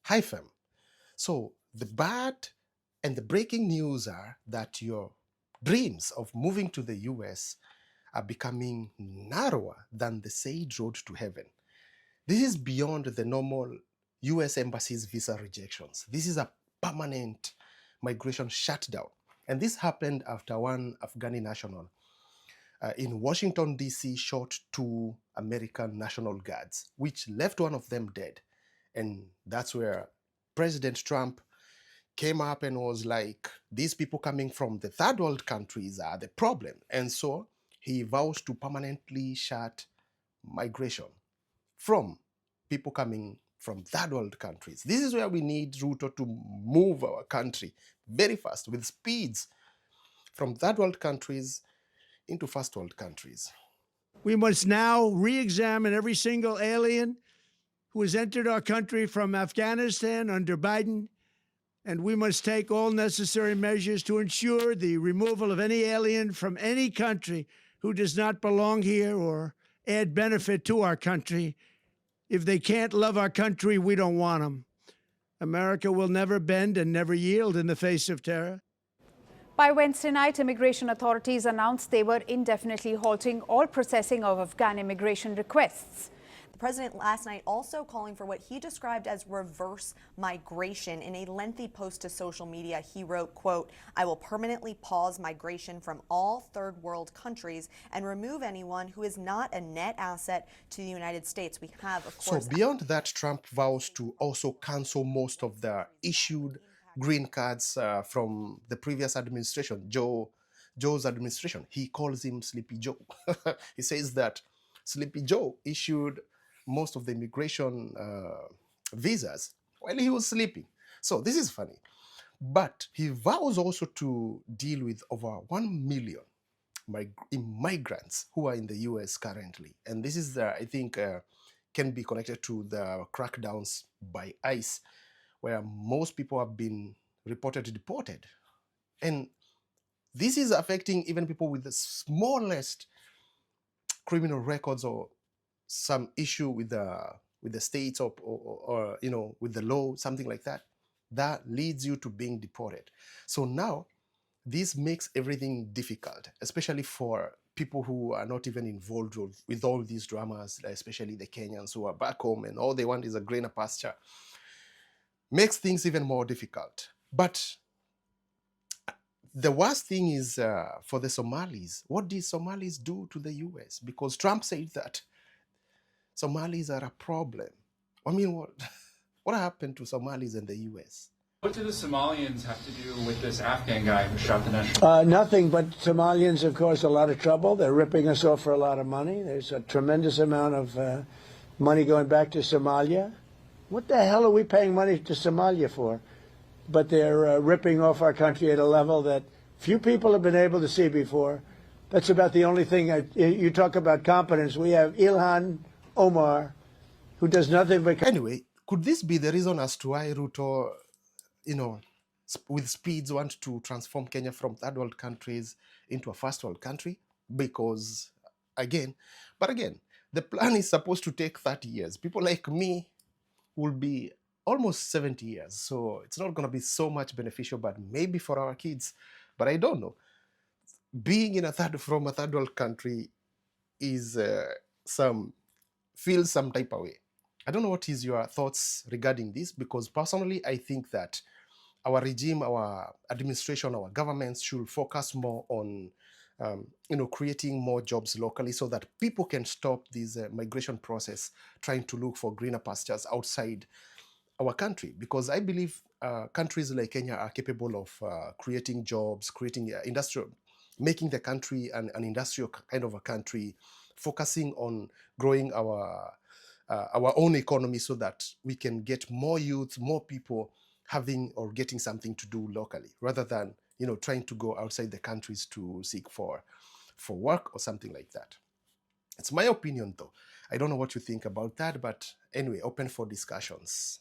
HIFEM. So the bad and the breaking news are that your dreams of moving to the US are becoming narrower than the said road to heaven. This is beyond the normal US Embassy's visa rejections. This is a permanent migration shutdown. And this happened after one Afghani national in Washington, D.C., shot two American National Guards, which left one of them dead. And that's where President Trump came up and was like, these people coming from the third world countries are the problem. And so he vows to permanently shut migration from people coming from third world countries. This is where we need Ruto to move our country very fast with speeds from third world countries into first world countries. We must now re-examine every single alien who has entered our country from Afghanistan under Biden, and we must take all necessary measures to ensure the removal of any alien from any country who does not belong here or add benefit to our country. If they can't love our country, we don't want them. America will never bend and never yield in the face of terror. By Wednesday night, immigration authorities announced they were indefinitely halting all processing of Afghan immigration requests. The president last night also calling for what he described as reverse migration. In a lengthy post to social media, he wrote, quote, "I will permanently pause migration from all third world countries and remove anyone who is not a net asset to the United States." We have, of course... So beyond that, Trump vows to also cancel most of the issued green cards from the previous administration, Joe's administration. He calls him Sleepy Joe. He says that Sleepy Joe issued most of the immigration visas while he was sleeping. So this is funny. But he vows also to deal with over 1 million migrants who are in the US currently. And this is, I think, can be connected to the crackdowns by ICE, where most people have been reported deported. And this is affecting even people with the smallest criminal records or some issue with the states or you know, with the law, something like that, that leads you to being deported. So now this makes everything difficult, especially for people who are not even involved with all these dramas, especially the Kenyans who are back home and all they want is a greener pasture. Makes things even more difficult. But the worst thing is for the Somalis. What did Somalis do to the US? Because Trump said that Somalis are a problem. I mean, what happened to Somalis in the US? What do the Somalians have to do with this Afghan guy who shot the national? Nothing, but Somalians have caused a lot of trouble. They're ripping us off for a lot of money. There's a tremendous amount of money going back to Somalia. What the hell are we paying money to Somalia for? But they're ripping off our country at a level that few people have been able to see before. That's about the only thing. You talk about competence. We have Ilhan Omar, who does nothing but... Anyway, could this be the reason as to why Ruto, you know, with speeds want to transform Kenya from third world countries into a first world country? Because, again, the plan is supposed to take 30 years. People like me will be almost 70 years. So it's not going to be so much beneficial, but maybe for our kids. But I don't know. Being in from a third world country is feels some type of way. I don't know what is your thoughts regarding this, because personally I think that our regime, our administration, our governments should focus more on creating more jobs locally so that people can stop this migration process, trying to look for greener pastures outside our country. Because I believe countries like Kenya are capable of creating jobs, creating industrial, making the country an industrial kind of a country, focusing on growing our own economy so that we can get more youth, more people having or getting something to do locally, rather than trying to go outside the countries to seek for work or something like that. It's my opinion, though. I don't know what you think about that, but anyway, open for discussions.